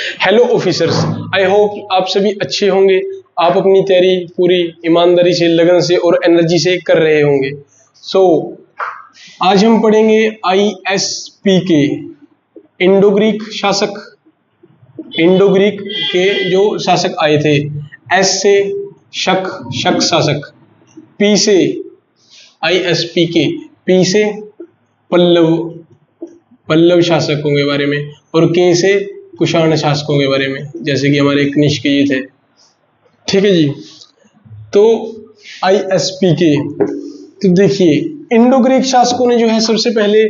Hello officers, I hope आप सभी अच्छे होंगे। आप अपनी तैयारी पूरी ईमानदारी से, लगन से और एनर्जी से कर रहे होंगे। आज हम पढ़ेंगे ISP के इंडो ग्रीक शासक, इंडो ग्रीक के जो शासक आए थे। एस से शक, शक शासक। पी से ISP के, पी से पल्लव, पल्लव शासकों के बारे में, और के से कुषाण शासकों के बारे में, जैसे कि हमारे कनिष्क जी थे। ठीक है जी। तो ISP के, तो देखिए इंडो ग्रीक शासकों ने जो है सबसे पहले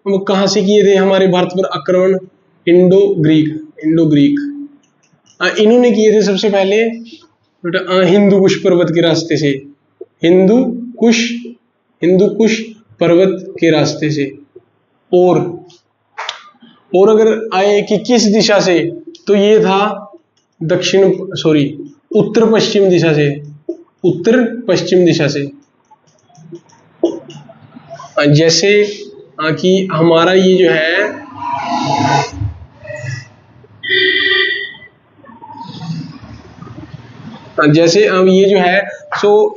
वो कहां से किए थे हमारे भारत पर आक्रमण? इंडो ग्रीक, इंडो ग्रीक इन्होंने किए थे सबसे पहले हिंदू कुश पर्वत के रास्ते से, हिंदू कुश पर्वत के रास्ते से। और अगर आए कि किस दिशा से, तो ये था उत्तर पश्चिम दिशा से, उत्तर पश्चिम दिशा से। जैसे कि हमारा ये जो है जैसे अब ये जो है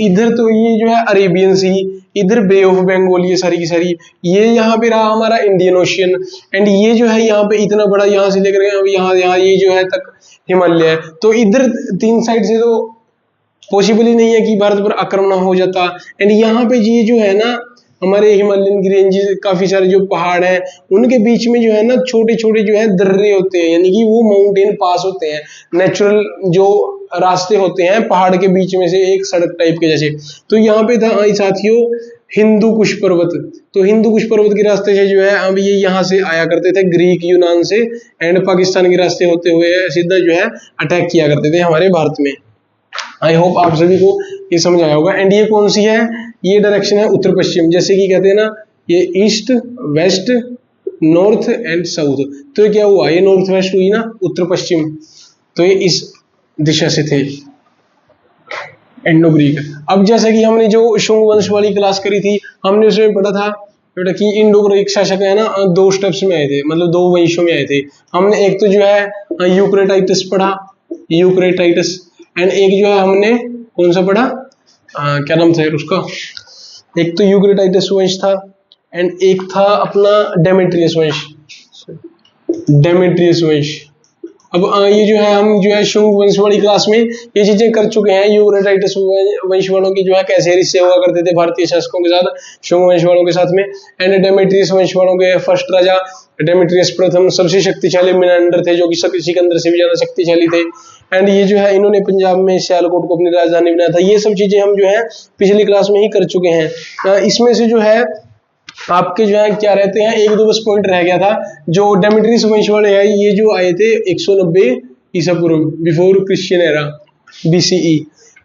इधर तो ये जो है अरेबियन सी, इधर बे ऑफ बंगाल, ये सारी की सारी, ये यहाँ पे रहा हमारा इंडियन ओशियन, एंड ये जो है यहाँ पे इतना बड़ा, यहाँ से लेकर यहाँ ये जो है तक हिमालय है। तो इधर तीन साइड से तो पॉसिबल ही नहीं है कि भारत पर आक्रमण हो जाता। एंड यहाँ पे ये जो है ना हमारे हिमालयन की रेंजेस, काफी सारे जो पहाड़ हैं, उनके बीच में जो है ना छोटे छोटे जो है दर्रे होते हैं, यानी कि वो माउंटेन पास होते हैं, नेचुरल जो रास्ते होते हैं पहाड़ के बीच में से, एक सड़क टाइप के जैसे। तो यहाँ पे था साथियों हिंदू कुश पर्वत। तो हिंदू कुश पर्वत के रास्ते से जो है अब ये यहाँ से आया करते थे, ग्रीक यूनान से, एंड पाकिस्तान के रास्ते होते हुए सीधा जो है अटैक किया करते थे हमारे भारत में। आई होप आप सभी को ये समझ आया होगा। एंड ये कौन सी है? ये डायरेक्शन है उत्तर पश्चिम, जैसे कि कहते हैं ना ये east west north and south. तो ये क्या हुआ? ये नॉर्थ वेस्ट हुई ना, उत्तर पश्चिम। तो ये इस दिशा से थे इंडो ग्रीक। अब जैसे कि हमने जो शुंग वंश वाली क्लास करी थी, हमने उसमें पढ़ा था बेटा कि इंडो ग्रीक शासक है ना दो स्टेप्स में आए थे, मतलब दो वंशों में आए थे। हमने एक तो जो है यूक्रेटाइटस पढ़ा, यूक्रेटाइटस, एंड एक जो है हमने कौन सा पढ़ा, क्या नाम था उसका? एक तो यूक्रेटाइटस वंश था, एंड एक था अपना डेमेट्रियस वंश, डेमेट्रियस वंश। अब ये जो है हम जो है शुंग वंश वाली क्लास में ये चीजें कर चुके हैं। यूक्रेटाइटस वंश वालों की जो है कैसे रिश्ते हुआ करते थे भारतीय शासकों के साथ, शुंग वंश वालों के साथ में। एंड डेमेट्रियस वंश वालों के फर्स्ट राजा डेमेट्रियस प्रथम सबसे शक्तिशाली मेनेंडर थे, जो कि सिकंदर से भी ज्यादा शक्तिशाली थे। एंड ये जो है इन्होंने पंजाब में सियालकोट को अपनी राजधानी बनाया था। ये सब चीजें हम जो है पिछली क्लास में ही कर चुके हैं। इसमें से जो है आपके जो है क्या रहते हैं, एक दो बस पॉइंट रह गया था। जो डेमेट्रियस वंश वाले हैं, ये जो आए थे 190 ईसा पूर्व, before Christian era, BCE।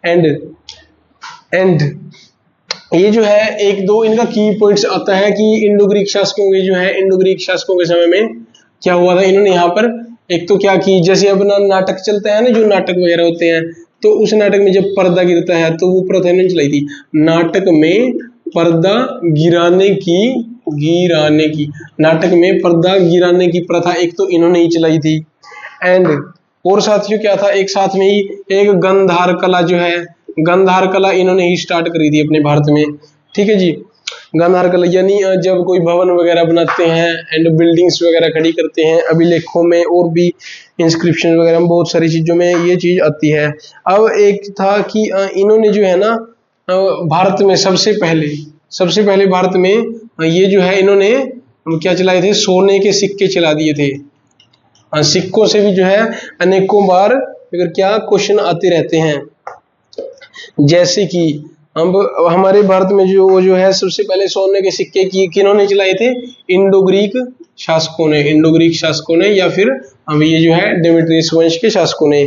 And ये जो है एक दो इनका की पॉइंट्स आता है कि इंडो ग्रीक शासकों के जो है, इंडो ग्रीक शासकों के समय में क्या हुआ था। इन्होंने यहाँ पर एक तो क्या की, जैसे अपना नाटक चलता है ना, जो नाटक वगैरह होते हैं, तो उस नाटक में जब पर्दा गिरता है तो वो प्रथा इन्होंने चलाई थी, नाटक में पर्दा गिराने की, नाटक में पर्दा गिराने की प्रथा एक तो इन्होंने ही चलाई थी। एंड और साथियों क्या था, एक साथ में ही एक गंधार कला जो है, गंधार कला इन्होंने ही स्टार्ट करी थी अपने भारत में। ठीक है जी। गंधार कला यानी जब कोई भवन वगैरह बनाते हैं एंड बिल्डिंग्स वगैरह खड़ी करते हैं, अभिलेखों में और भी इंस्क्रिप्शन वगैरह में बहुत सारी चीजों में ये चीज आती है। अब एक था कि इन्होंने जो है ना भारत में सबसे पहले भारत में ये जो है इन्होंने क्या चलाए थे, सोने के सिक्के चला दिए थे। सिक्कों से भी जो है अनेकों बार अगर क्या क्वेश्चन आते रहते हैं, जैसे कि हम हमारे भारत में जो है सबसे पहले सोने के सिक्के किन्होंने चलाए थे? इंडो ग्रीक शासकों ने, इंडो ग्रीक शासकों ने, या फिर हम ये जो है डेमेट्रियस वंश के शासकों ने।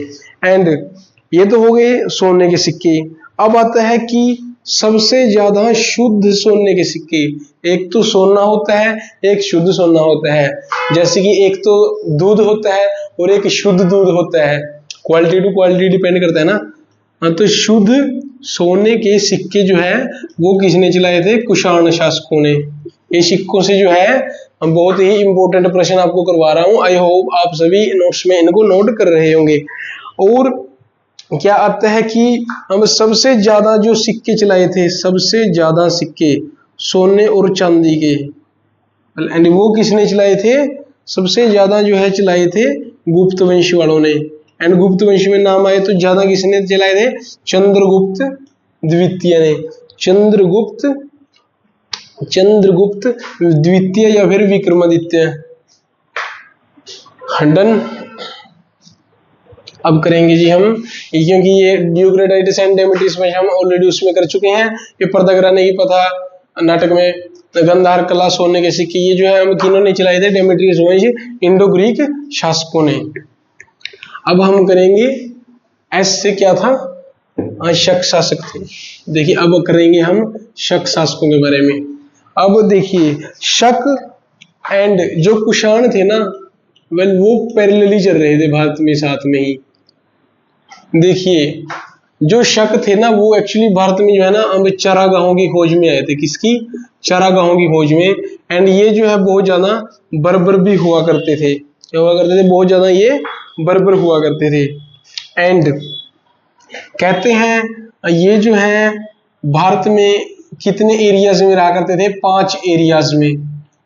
एंड ये तो हो गए सोने के सिक्के। अब आता है कि सबसे ज्यादा शुद्ध सोने के सिक्के, एक तो सोना होता है, एक शुद्ध सोना होता है। जैसे कि एक तो दूध होता है और एक शुद्ध दूध होता है, क्वालिटी टू क्वालिटी डिपेंड करता है ना। हाँ, तो शुद्ध सोने के सिक्के जो है वो किसने चलाए थे? कुषाण शासकों ने। ये सिक्कों से जो है हम बहुत ही इंपॉर्टेंट प्रश्न आपको करवा रहा हूं। आई होप आप सभी नोट्स में इनको नोट कर रहे होंगे। और क्या आता है कि हम सबसे ज्यादा जो सिक्के चलाए थे, सबसे ज्यादा सिक्के सोने और चांदी के, एंड वो किसने चलाए थे? सबसे ज्यादा जो है चलाए थे गुप्त वंश वालों ने। एंड गुप्त वंश में नाम आए तो ज्यादा किसने चलाए थे? चंद्रगुप्त द्वितीय ने। चंद्रगुप्त द्वितीय या फिर विक्रमादित्य। डन। अब करेंगे जी हम, क्योंकि ये यूक्रेटाइटिस एंड डेमेट्रियस में हम ऑलरेडी उसमें कर चुके हैं। ये पर्दाग्रह नहीं पता नाटक में, गंधार कला, सोने के सिक्के, ये जो है हम किन्हों ने चलाए थे? डेमेट्रियस वंश, इंडो ग्रीक शासकों ने। अब हम करेंगे एस से क्या था? शक शासक थे। देखिए अब करेंगे हम शक शासकों के बारे में। अब देखिए शक एंड जो कुषाण थे ना, वेल वो पैरेलली चल रहे थे भारत में साथ में ही। देखिए जो शक थे ना वो एक्चुअली भारत में जो है ना हम चारागाहों की खोज में आए थे। किसकी? चारागाहों की खोज में। एंड ये जो है बहुत ज्यादा बर्बर भी हुआ करते थे। क्या हुआ करते थे? बहुत ज्यादा ये बर्बर हुआ करते थे। एंड कहते हैं ये जो है भारत में कितने एरियाज में रहा करते थे? 5 एरियाज में।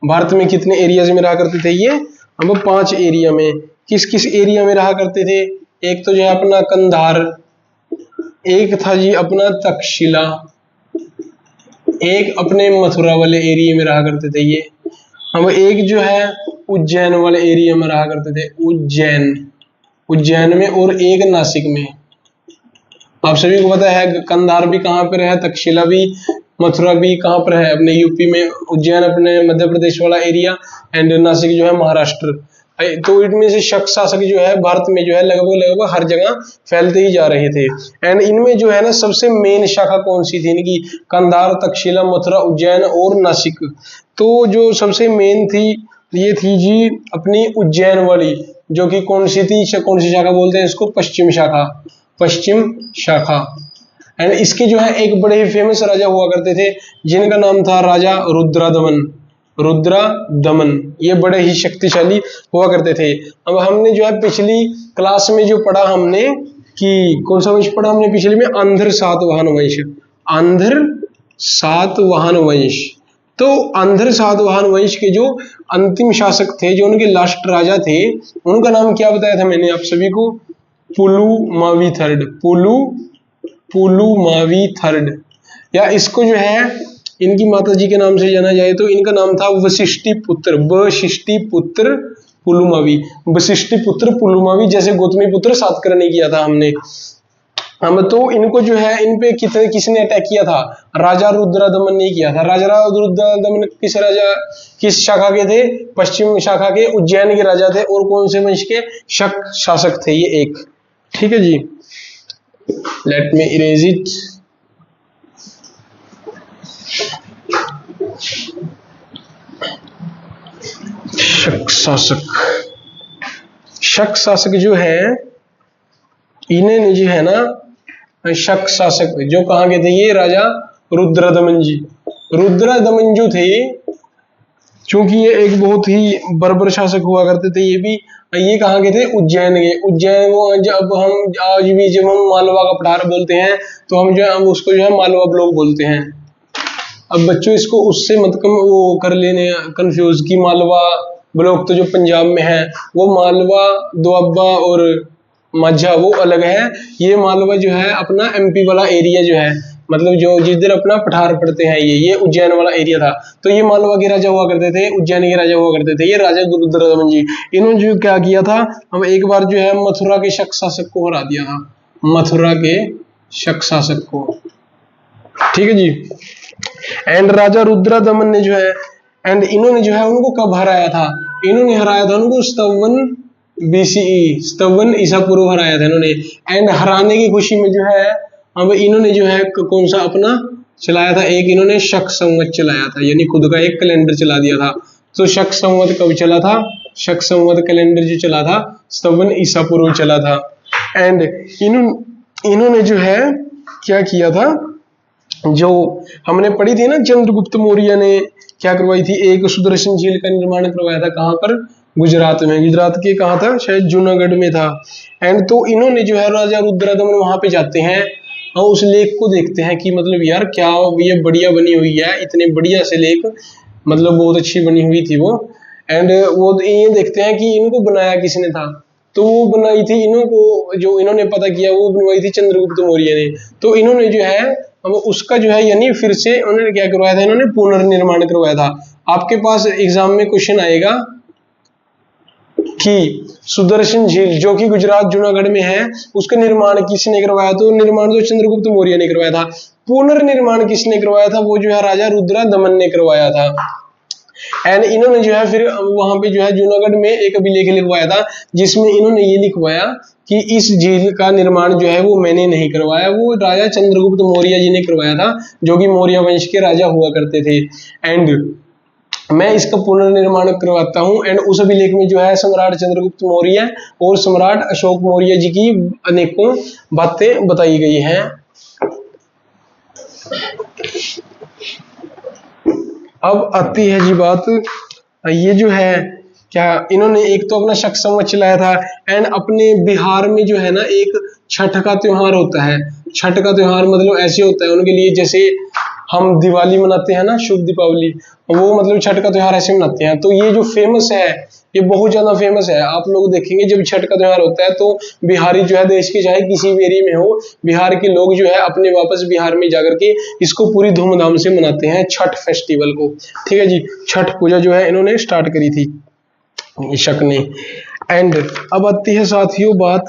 भारत में कितने एरियाज में रहा करते थे ये? हम 5 एरिया में। किस किस एरिया में रहा करते थे? एक तो जो है अपना कंधार, एक था जी अपना तक्षशिला, एक अपने मथुरा वाले एरिया में रहा करते थे ये। हम एक जो है उज्जैन वाले एरिया में रहा करते थे, उज्जैन में, और एक नासिक में। आप सभी को पता है कंधार भी कहाँ पर है, तक्षशिला भी, मथुरा भी कहाँ पर है? अपने यूपी में, उज्जैन अपने मध्य प्रदेश वाला एरिया, एंड नासिक जो है महाराष्ट्र। तो इनमें से शक शासक जो है भारत में जो है लगभग हर जगह फैलते ही जा रहे थे। एंड इनमें जो है ना सबसे मेन शाखा कौन सी थी इनकी? कंधार, तक्षशिला, मथुरा, उज्जैन और नासिक। तो जो सबसे मेन थी ये थी जी अपनी उज्जैन वाली, जो कि कौन सी थी? कौन सी शाखा बोलते हैं इसको? पश्चिम शाखा। एंड इसके जो है एक बड़े ही फेमस राजा हुआ करते थे जिनका नाम था राजा रुद्रदमन। ये बड़े ही शक्तिशाली हुआ करते थे। अब हमने जो है पिछली क्लास में जो पढ़ा हमने कि कौन सा वंश पढ़ा हमने पिछली में? आंध्र सातवाहन वंश। तो आंध्र सातवाहन वंश के जो अंतिम शासक थे, जो उनके लास्ट राजा थे, उनका नाम क्या बताया था मैंने आप सभी को? पुलुमावी थर्ड, या इसको जो है इनकी माता जी के नाम से जाना जाए तो इनका नाम था वशिष्ठिपुत्र पुलुमावी, जैसे गौतमी पुत्र सातकर्णी किया था हमने। हम तो इनको जो है इन पे किसने अटैक किया था? राजा रुद्रदमन ने किया था। राजा रुद्रदमन किस शाखा के थे? पश्चिम शाखा के, उज्जैन के राजा थे। और कौन से वंश के? शक शासक थे ये एक। ठीक है जी, लेट मी इरेज इट। शक शासक जो है इन्हें जो है ना शक शासक जो कहाँ के थे? ये राजा रुद्रदमन जो थे, क्योंकि ये एक बहुत ही बर्बर शासक हुआ करते थे ये कहाँ के थे? उज्जैन के। उज्जैन को जब हम आज भी जब हम मालवा का पठार बोलते हैं तो हम उसको जो है मालवा ब्लॉक बोलते हैं। अब बच्चों इसको उससे मत वो कर लेने कंफ्यूज कि मालवा ब्लॉक तो जो पंजाब में है वो मालवा, दोअब्बा और माझा वो अलग है। ये मालवा जो है अपना एमपी वाला एरिया जो है, मतलब जो जिधर अपना पठार पड़ते हैं ये उज्जैन वाला एरिया था। तो ये मालवा के राजा हुआ करते थे, उज्जैन के राजा हुआ करते थे, ये राजा रुद्रदमन जी। इन्होंने जो क्या किया था, हम एक बार जो है मथुरा के शक शासक को हरा दिया था, मथुरा के शक शासक को। ठीक है जी। एंड राजा रुद्रदमन ने जो है एंड इन्होंने जो है उनको कब हराया था? इन्होंने हराया था उनको 57 BCE, 57 ईसा पूर्व हराया था इन्होंने। एंड हराने की खुशी में जो है अब इन्होंने जो है कौन सा अपना चलाया था? एक इन्होंने शक संवत चलाया था, यानी खुद का एक कैलेंडर चला दिया था। तो शक संवत कब चला था? शक संवत कैलेंडर जो चला था 57 ईसा पूर्व चला था। एंड इन्होंने जो है क्या किया था? जो हमने पढ़ी थी ना, चंद्रगुप्त मौर्य ने क्या करवाई थी, एक सुदर्शन झील का निर्माण करवाया था। कहाँ पर? गुजरात में। गुजरात के कहाँ था? शायद जूनागढ़ में था। एंड तो इन्होंने जो है राजा रुद्रदमन वहां पे जाते हैं और उस लेक को देखते हैं कि मतलब यार क्या ये बढ़िया बनी हुई है, इतने बढ़िया से लेक, मतलब बहुत अच्छी बनी हुई थी वो। एंड वो ये देखते हैं कि इनको बनाया किसने था, तो वो बनाई थी इनको, जो इन्होंने पता किया वो बनवाई थी चंद्रगुप्त मौर्य ने। तो इन्होंने जो है उसका जो है यानी फिर से उन्होंने क्या करवाया था, इन्होंने पुनर्निर्माण करवाया था। आपके पास एग्जाम में क्वेश्चन आएगा कि सुदर्शन झील जो कि गुजरात जूनागढ़ में है, उसका निर्माण किसने करवाया? तो निर्माण तो चंद्रगुप्त मौर्य ने करवाया था। पुनर्निर्माण किसने करवाया था? वो जो है राजा रुद्रदमन ने करवाया था। एंड इन्होंने जो है फिर वहां पे जो है जूनागढ़ में एक अभिलेख लिखवाया था, जिसमें इन्होंने ये लिखवाया कि इस झील का निर्माण जो है वो मैंने नहीं करवाया, वो राजा चंद्रगुप्त मौर्य जी ने करवाया था, जो कि मौर्य वंश के राजा हुआ करते थे। एंड मैं इसका पुनर्निर्माण करवाता हूं। एंड उस अभिलेख में जो है सम्राट चंद्रगुप्त मौर्य और सम्राट अशोक मौर्य जी की अनेकों बातें बताई गई हैं। अब आती है जी बात, ये जो है क्या इन्होंने एक तो अपना शक समझ चलाया था। एंड अपने बिहार में जो है ना एक छठ का त्योहार होता है। छठ का त्योहार मतलब ऐसे होता है उनके लिए, जैसे हम दिवाली मनाते हैं ना, शुभ दीपावली, वो मतलब छठ का त्योहार ऐसे मनाते हैं। तो ये जो फेमस है, ये बहुत ज्यादा फेमस है। आप लोग देखेंगे जब छठ का त्योहार होता है तो बिहारी जो है, देश के चाहे किसी भी एरिया में हो, बिहार के लोग जो है अपने वापस बिहार में जाकर के इसको पूरी धूमधाम से मनाते हैं, छठ फेस्टिवल को। ठीक है जी, छठ पूजा जो है इन्होंने स्टार्ट करी थी शक ने। एंड अब आती है साथियों बात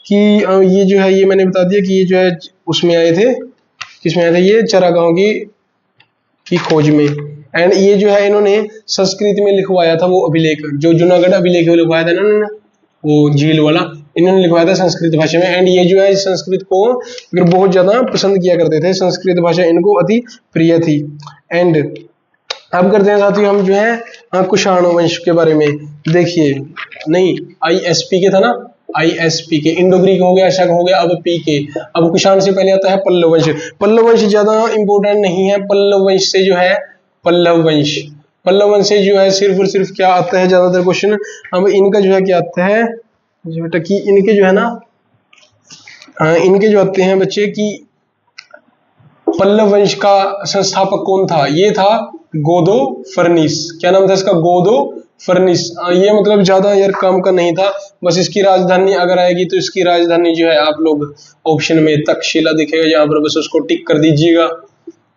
कि ये जो है, ये मैंने बता दिया कि ये जो है उसमें आए थे, किसमें आए थे, ये चरागांव की खोज में। एंड ये जो है इन्होंने संस्कृत में लिखवाया था वो अभिलेख, जो जूनागढ़ अभिलेख में लिखवाया था इन्होंने, वो झील वाला इन्होंने लिखवाया था संस्कृत भाषा में। एंड ये जो है संस्कृत को बहुत ज्यादा पसंद किया करते थे, संस्कृत भाषा इनको अति प्रिय थी। एंड अब करते हैं साथियों हम जो है कुषाण वंश के बारे में। देखिए, नहीं ISP के था ना, ISP के, इंडो ग्रीक हो गया, शक हो गया, अब पी के। अब कुषाण से पहले आता है पल्लव वंश। पल्लव वंश ज्यादा इंपॉर्टेंट नहीं है। पल्लव वंश से जो है पल्लव वंश से जो है सिर्फ और सिर्फ क्या आता है ज्यादातर क्वेश्चन, अब इनका जो है क्या आता है बेटा कि इनके जो है ना, इनके जो आते हैं बच्चे कि पल्लव वंश का संस्थापक कौन था? ये था गोदो फर्निस। क्या नाम था इसका? गोदो फर्निस। ये मतलब ज्यादा यार काम का नहीं था, बस इसकी राजधानी अगर आएगी तो इसकी राजधानी जो है आप लोग ऑप्शन में तक्षशिला दिखेगा यहाँ पर, बस उसको टिक कर दीजिएगा,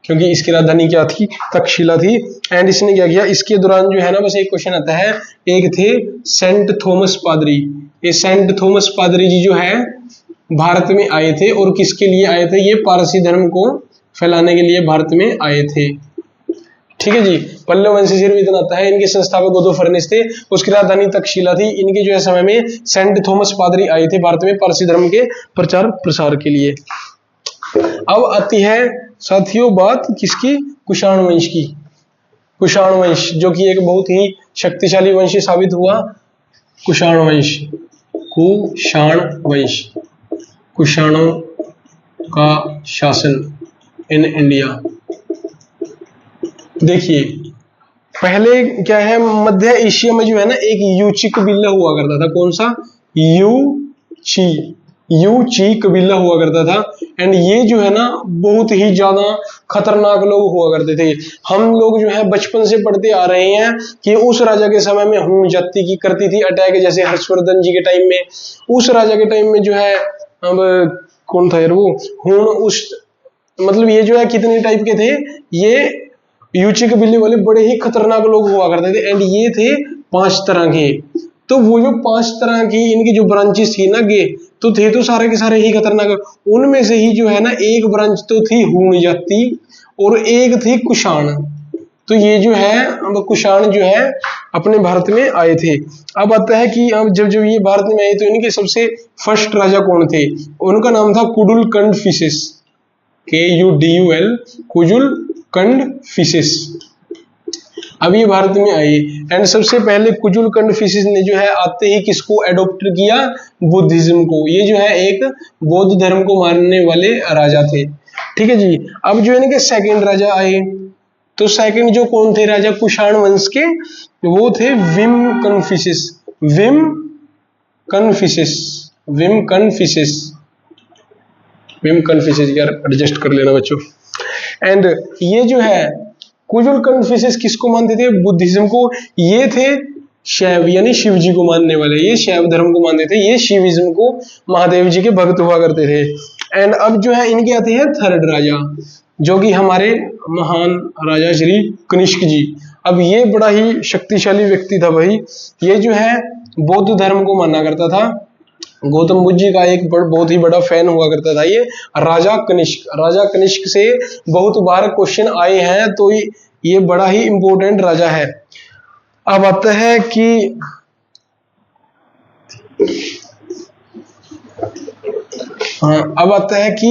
क्योंकि इसकी राजधानी क्या थी? तक्षशिला थी। एंड इसने क्या किया इसके दौरान जो है ना, बस एक क्वेश्चन आता है, एक थे सेंट थॉमस पादरी। ये सेंट थॉमस पादरी जी जो है भारत में आए थे, और किसके लिए आए थे? ये पारसी धर्म को फैलाने के लिए भारत में आए थे। ठीक है जी, पल्लव वंश से सिर्फ इतना आता है, इनके संस्थापक गोदो फर्निस थे, उसकी राजधानी तक्षशिला थी। इनके जो है समय में सेंट थॉमस पादरी आए थे भारत में पारसी धर्म के प्रचार प्रसार के लिए। अब आती है साथियों बात किसकी? कुषाण वंश की। कुषाण वंश जो कि एक बहुत ही शक्तिशाली वंश साबित हुआ। कुषाण वंश, कुषाणों का शासन इन इंडिया। देखिए, पहले क्या है, मध्य एशिया में जो है ना एक यूची कबीला हुआ करता था। कौन सा? यूची कबीला हुआ करता था। एंड ये जो है ना बहुत ही ज्यादा खतरनाक लोग हुआ करते थे। हम लोग जो है बचपन से पढ़ते आ रहे हैं कि उस राजा के समय में हूण जाति की करती थी अटैक, जैसे हर्षवर्धन जी के टाइम में। उस राजा के टाइम में जो है, अब कौन था यार वो हूण, उस मतलब ये जो है कितने टाइप के थे, ये यूची कबीले वाले बड़े ही खतरनाक लोग हुआ करते थे। एंड ये थे 5 तरह के। तो वो जो 5 तरह की इनकी जो ब्रांचेस थी ना, गे तो थे तो सारे के सारे ही खतरनाक। उनमें से ही जो है ना एक ब्रांच तो थी हूण जाति और एक थी कुषाण। तो ये जो है अब कुषाण जो है अपने भारत में आए थे। अब आता है कि अब जब ये भारत में आए तो इनके सबसे फर्स्ट राजा कौन थे? उनका नाम था कुडुलकंड फिसेस, KUDUL, कुजुल कंड फिसेस। अब ये भारत में आई एंड सबसे पहले कुजुल कन्फ्यूशियस ने जो है आते ही किसको एडॉप्ट किया, बुद्धिज्म को। ये जो है एक बौद्ध धर्म को मानने वाले राजा थे, ठीक है जी। अब जो इनके सेकंड राजा आए, तो सेकंड जो कौन थे राजा कुषाण वंश के, वो थे Vim Confucius. Vim Confucius, Vim Confucius, Vim Confucius, यार एडजस्ट कर लेना बच्चों। एंड ये जो है कुजुल कन्फ्यूशियस किसको मानते थे, बुद्धिज्म को। ये थे शैव यानी शिव जी को मानने वाले, ये शैव धर्म को मानते थे, ये शिविज्म को महादेव जी के भक्त हुआ करते थे। एंड अब जो है इनके आते हैं थर्ड राजा, जो कि हमारे महान राजा श्री कनिष्क जी। अब ये बड़ा ही शक्तिशाली व्यक्ति था भाई। ये जो है बौद्ध धर्म को माना करता था, गौतम बुद्ध जी का एक बहुत ही बड़ा फैन हुआ करता था ये राजा कनिष्क। राजा कनिष्क से बहुत बार क्वेश्चन आए हैं, तो ये बड़ा ही इंपॉर्टेंट राजा है। अब आता है कि अब आता है कि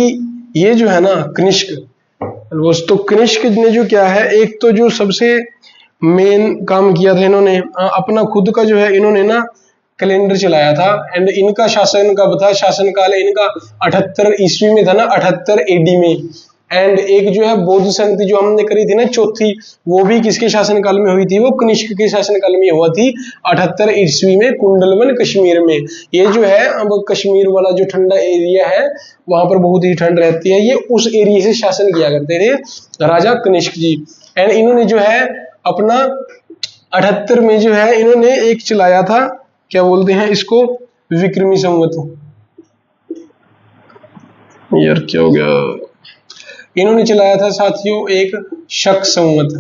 ये जो है ना कनिष्क, तो कनिष्क ने जो क्या है, एक तो जो सबसे मेन काम किया था इन्होंने, अपना खुद का जो है इन्होंने ना कैलेंडर चलाया था। एंड इनका शासन कब था, शासन काल इनका 78 ईस्वी में था ना, 78 एडी में। एंड एक जो है बौद्ध संधि जो हमने करी थी ना चौथी, वो भी किसके शासन काल में हुई थी, वो कनिष्क के शासन काल में हुआ थी 78 ईस्वी में, कुंडलवन कश्मीर में। ये जो है अब कश्मीर वाला जो ठंडा एरिया है, वहां पर बहुत ही ठंड रहती है, ये उस एरिया से शासन किया करते थे राजा कनिष्क जी। एंड इन्होंने जो है अपना 78 में जो है इन्होंने एक चलाया था, क्या बोलते हैं इसको, विक्रमी संवत। यार क्या हो गया, इन्होंने चलाया था साथियों एक शक संवत।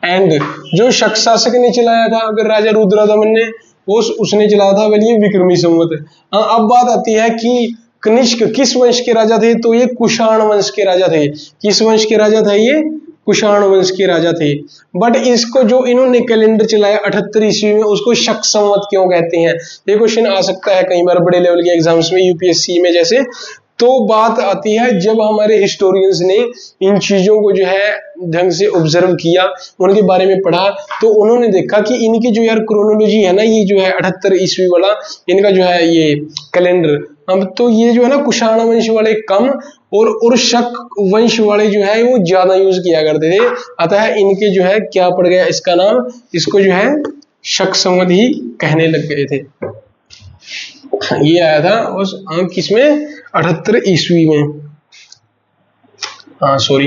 एंड जो शक शासक ने चलाया था, अगर राजा रुद्रदमन ने, वो उसने चलाया था बल्कि विक्रमी संवत। अब बात आती है कि कनिष्क किस वंश के राजा थे, तो ये कुषाण वंश के राजा थे। किस वंश के राजा था ये, कुषाण वंश के राजा थे। बट इसको जो इन्होंने कैलेंडर चलाया 78 ईस्वी में, उसको शक संवत क्यों कहते हैं, ये क्वेश्चन आ सकता है कई बार बड़े लेवल के एग्जाम्स में, यूपीएससी में जैसे। तो बात आती है जब हमारे हिस्टोरियंस ने इन चीजों को जो है ढंग से ऑब्जर्व किया, उनके बारे में पढ़ा, तो उन्होंने देखा कि इनकी जो यार क्रोनोलॉजी है ना, ये जो है 78 ईस्वी वाला इनका जो है ये कैलेंडर, अब तो ये जो है ना कुषाण वंश वाले कम और शक वंश वाले जो है वो ज्यादा यूज किया करते थे। अतः इनके जो है क्या पड़ गया इसका नाम, इसको जो है शक संवत ही कहने लग गए थे। ये आया था उस किसमें, 78 ईस्वी में। हाँ सॉरी,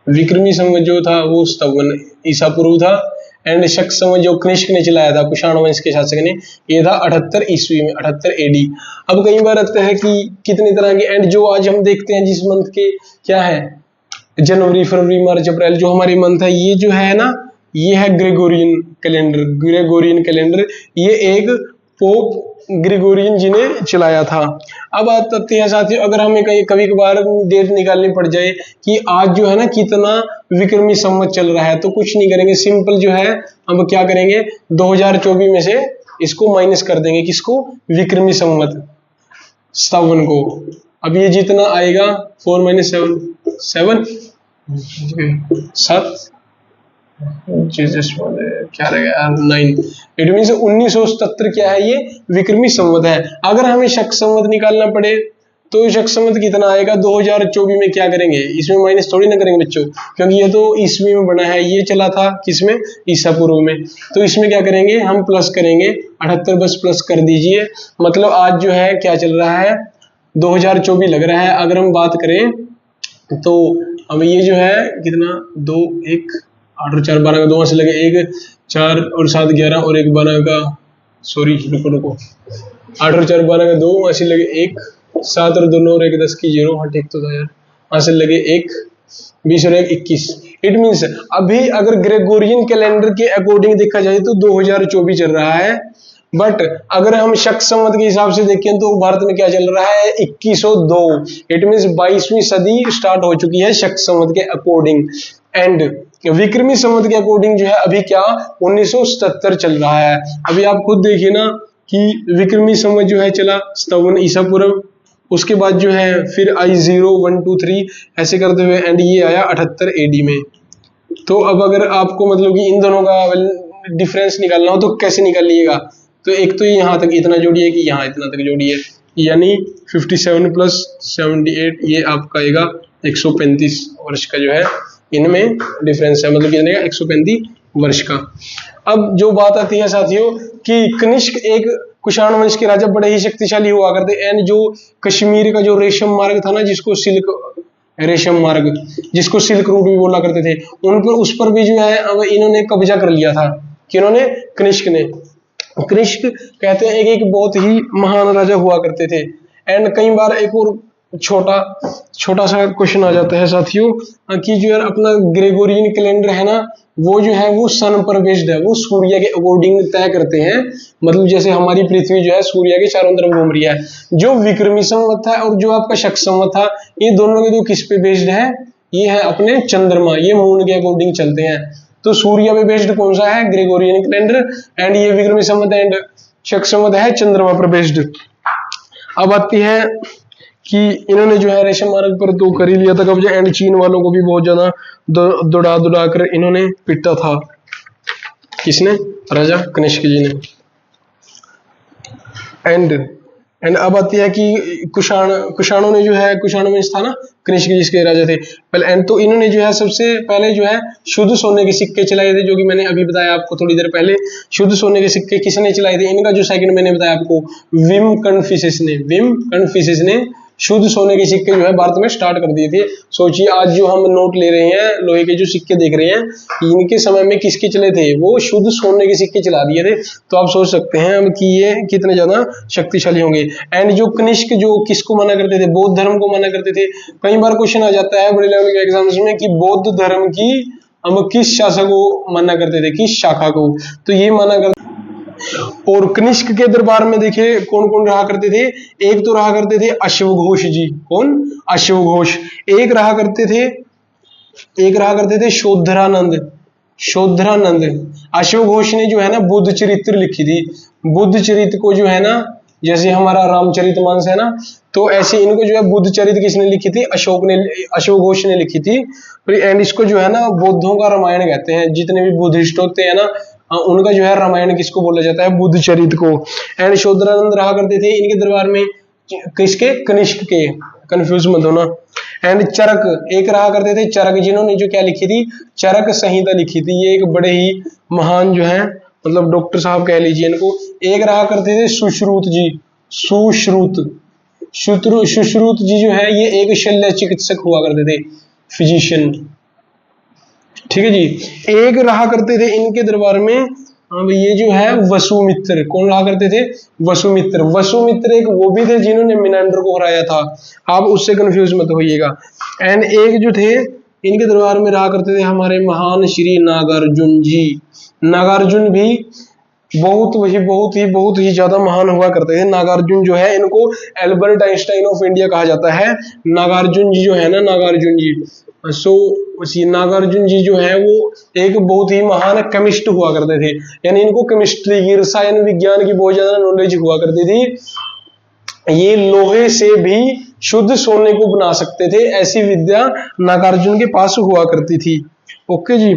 विक्रमी संवत जो था वो 57 ईसा पूर्व था। एंड शक संवत जो कनिष्क ने चलाया था, कुषाण वंश के शासक ने, ये था 78 ईस्वी में, 78 एडी। अब कई बार लगता है कि कितनी तरह के, एंड जो आज हम देखते हैं जिस मंथ के क्या है, जनवरी फरवरी मार्च अप्रैल जो हमारी मंथ है, ये जो है ना, ये है ग्रेगोरियन कैलेंडर। ग्रेगोरियन कैलेंडर ये एक पोप ग्रेगोरियन जी ने चलाया था। अब बात आती है साथियों, अगर हमें कभी कभार डेट निकालनी पड़ जाए कि आज जो है ना कितना विक्रमी संवत चल रहा है, तो कुछ नहीं करेंगे, सिंपल जो है हम क्या करेंगे, 2024 में से इसको माइनस कर देंगे, किसको, विक्रमी संवत 57 को। अब ये जितना आएगा 4 - 7 7 क्या रहेगा यार 9, इट मीन 1977 क्या है, ये विक्रमी संवत है। अगर हमें शक संवत निकालना पड़े तो शक संवत कितना आएगा 2024 में, क्या करेंगे, इसमें माइनस थोड़ी ना करेंगे बच्चों, क्योंकि ये तो ईस्वी में बना है, ये चला था किसमें, ईसा पूर्व में। तो इसमें क्या करेंगे, हम प्लस करेंगे, 78 बस प्लस कर दीजिए। मतलब आज जो है क्या चल रहा है, 2024 लग रहा है। अगर हम बात करें तो अब ये जो है कितना, 2 1 8 और 4 12 का 2 से लगे 1 4 और 7 11 और 1 12 का, सॉरी रुको 8 और 4 12 का 2, वहां से लगे 1 7 और 2 9 और 1 10 की 0, हाँ ठीक तो था यार, वहां से लगे 1 20 और 1 21। इट मीन्स अभी अगर ग्रेगोरियन कैलेंडर के अकॉर्डिंग देखा जाए तो 2024 चल रहा है। बट अगर हम शक संवत के हिसाब से देखें तो भारत में क्या चल रहा है, 2102। इट मीन्स 22वीं सदी स्टार्ट हो चुकी है शक संवत के अकॉर्डिंग। एंड विक्रमी संवत के अकॉर्डिंग जो है अभी क्या 1977 चल रहा है। अभी आप खुद देखिए ना कि विक्रमी संवत जो है चला 57 ईसा पूर्व, उसके बाद जो है फिर आई 0 1 2 3 ऐसे करते हुए एंड ये आया 78 एडी में। तो अब अगर आपको मतलब कि इन दोनों का डिफरेंस निकालना हो तो कैसे निकालिएगा? तो एक तो यहाँ तक इतना जोड़िए कि यहाँ इतना तक जोड़िए, यानी 57 प्लस 78 ये आपका आएगा 135 वर्ष का जो है इनमें डिफरेंस है, मतलब कितने का? 135 वर्ष का। अब जो बात आती है साथियों कि कनिष्क एक कुषाण वंश के राजा बड़े ही शक्तिशाली हुआ करते, एंड जो कश्मीर का जो रेशम मार्ग था ना, जिसको सिल्क रेशम मार्ग, जिसको सिल्क रूट भी बोला करते थे, उन पर उस पर भी जो है अब इन्होंने कब्जा कर लिया था। किन्होंने? कनिष्क ने। कनिष्क कहते हैं एक बहुत ही महान राजा हुआ करते थे। एंड कई बार एक और छोटा सा क्वेश्चन आ जाता है साथियों कि जो है अपना ग्रेगोरियन कैलेंडर है ना, वो जो है वो सन पर बेस्ड है, वो सूर्य के अकॉर्डिंग तय करते हैं। मतलब जैसे हमारी पृथ्वी जो है सूर्य के चारों तरफ घूम रही है। जो विक्रमी संवत था और जो आपका शक संवत था, ये दोनों के जो किस पे बेस्ड है? ये है अपने चंद्रमा, ये मून के अकॉर्डिंग चलते हैं। तो सूर्य पे बेस्ड कौन सा है? Gregorian calendar. एंड ये विक्रमी संवत एंड शक संवत है चंद्रमा पर बेस्ड। अब आती है कि इन्होंने जो है रेशम मार्ग पर तो कर ही लिया था कब्जा, एंड चीन वालों को भी बहुत ज्यादा दौड़ा कर इन्होंने पिटा था। किसने? राजा कनिष्क जी ने। एंड अब आती है कि कुषाणों ने जो है, कुषाण वंश था ना, कनिष्क जी इसके राजा थे पहले। एंड तो इन्होंने जो है सबसे पहले जो है शुद्ध सोने के सिक्के चलाए थे, जो कि मैंने अभी बताया आपको थोड़ी देर पहले। शुद्ध सोने के सिक्के किसने चलाए थे? इनका जो सेकंड मैंने बताया आपको, विम कन्फ्यूशियस ने शुद्ध सोने के सिक्के जो है भारत में स्टार्ट कर दिए थे। सोचिए आज जो हम नोट ले रहे हैं, लोहे के जो सिक्के देख रहे हैं, इनके समय में किसके चले थे? वो शुद्ध सोने के सिक्के चला दिए थे। तो आप सोच सकते हैं कि ये कितने ज्यादा शक्तिशाली होंगे। एंड जो कनिष्क जो किसको माना करते थे? बौद्ध धर्म को माना करते थे। कई बार क्वेश्चन आ जाता है बड़े लेवल के एग्जाम्स में कि बौद्ध धर्म की हम किस शाखा को माना करते थे, किस शाखा को? तो ये माना करते। और कनिष्क के दरबार में देखिए कौन कौन रहा करते थे। एक तो रहा करते थे अश्वघोष जी। कौन? अश्वघोष। एक रहा करते थे शोधरानंद। अश्वघोष ने जो है ना बुद्ध चरित्र लिखी थी। बुद्ध चरित्र को जो है ना, जैसे हमारा रामचरितमानस है ना, तो ऐसे इनको जो है बुद्ध चरित्र किसने लिखी थी? अशोकघोष ने लिखी थी। एंड इसको जो है ना बौद्धों का रामायण कहते हैं। जितने भी बुद्धिस्ट होते हैं ना, उनका जो है रामायण किसको बोला जाता है? बुद्ध चरित्र को। एंड शोधरानंद रहा करते थे इनके दरबार में। किसके? कनिष्क के, कंफ्यूज मत होना। एंड चरक एक रहा करते थे, चरक, जिन्होंने जो क्या लिखी थी? चरक संहिता लिखी थी। ये एक बड़े ही महान जो है, मतलब डॉक्टर साहब कह लीजिए इनको। एक रहा करते थे सुश्रुत जी। सुश्रुत जी जो है ये एक शल्य चिकित्सक हुआ करते थे, फिजिशियन। ठीक है जी। एक रहा करते थे इनके दरबार में, अब ये जो है वसुमित्र। कौन रहा करते थे? वसुमित्र एक वो भी थे जिन्होंने मिनांडर को हराया था। आप उससे कंफ्यूज मत होइएगा। एंड एक जो थे इनके दरबार में रहा करते थे हमारे महान श्री नागार्जुन जी। नागार्जुन भी बहुत ही ज्यादा महान हुआ करते थे। नागार्जुन जो है इनको एल्बर्ट आइंस्टाइन ऑफ इंडिया कहा जाता है। नागार्जुन जी जो है ना, नागार्जुन जी, नागार्जुन जी जो है वो एक बहुत ही महान केमिस्ट हुआ करते थे। यानी इनको केमिस्ट्री की, रसायन विज्ञान की बहुत ज्यादा नॉलेज हुआ करती थी। ये लोहे से भी शुद्ध सोने को बना सकते थे, ऐसी विद्या नागार्जुन के पास हुआ करती थी। Okay ji.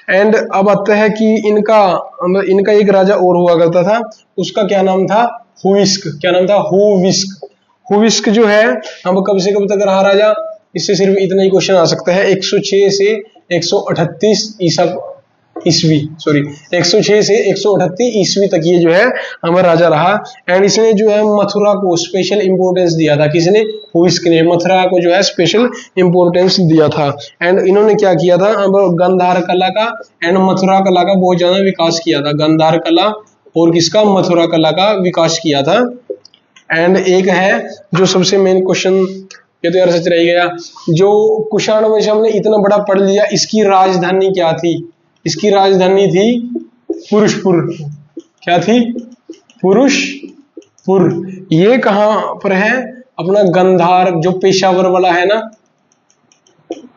एंड अब आता है कि इनका एक राजा और हुआ करता था, उसका क्या नाम था? हुविस्क। क्या नाम था? हुविस्क जो है हम कब से कब तक रहा राजा? इससे सिर्फ इतना ही क्वेश्चन आ सकता है, 106 से 138 ईस्वी, सॉरी 106 से 138 ईस्वी तक ये जो है हमारा राजा रहा। एंड इसने जो है मथुरा को स्पेशल इंपोर्टेंस दिया था। किसने? हुइस्क ने मथुरा को जो है स्पेशल इंपोर्टेंस दिया था। एंड इन्होंने क्या किया था? अब गांधार कला का एंड मथुरा कला का बहुत ज्यादा विकास किया था। गांधार कला और किसका? मथुरा कला का विकास किया था। एंड एक है जो सबसे मेन क्वेश्चन, ये तो यार सच रह गया, जो कुषाण वंश हमने इतना बड़ा पढ़ लिया, इसकी राजधानी क्या थी? इसकी राजधानी थी पुरुषपुर। क्या थी? पुरुषपुर। ये कहां पर है? अपना गांधार, जो पेशावर वाला है ना,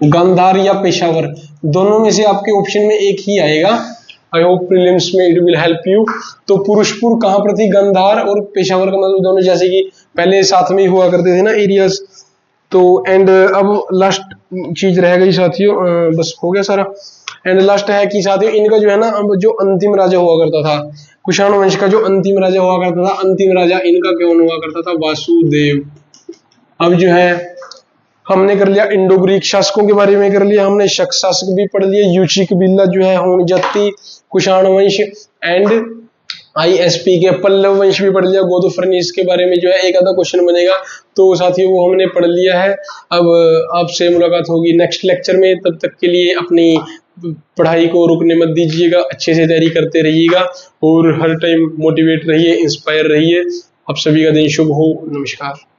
गांधार या पेशावर, दोनों में से आपके ऑप्शन में एक ही आएगा। आई होप प्रीलिम्स में इट विल हेल्प यू। तो पुरुषपुर कहां पर थी? गांधार और पेशावर का मतलब दोनों जैसे कि पहले साथ में ही हुआ करते थे ना एरियाज। तो एंड अब लास्ट चीज रह गई साथियों, बस हो गया सारा। एंड लास्ट है कि साथियों इनका जो है ना अब जो अंतिम राजा हुआ करता था, कुषाण वंश का जो अंतिम राजा हुआ करता था, अंतिम राजा इनका कौन हुआ करता था? वासुदेव। अब जो है हमने कर लिया इंडो ग्रीक शासकों के बारे में, कर लिया हमने शक शासक भी पढ़ लिए, यूची कबीला जो है, हुन जाति, कुषाण वंश एंड ISP के पल्लव वंश भी पढ़ लिया। गोदफर्निस के बारे में जो है एक आधा क्वेश्चन बनेगा, तो साथियों वो हमने पढ़ लिया है। अब आपसे मुलाकात होगी नेक्स्ट लेक्चर में, तब तक के लिए अपनी पढ़ाई को रुकने मत दीजिएगा, अच्छे से तैयारी करते रहिएगा और हर टाइम मोटिवेट रहिए, इंस्पायर रहिए। आप सभी का दिन शुभ हो। नमस्कार।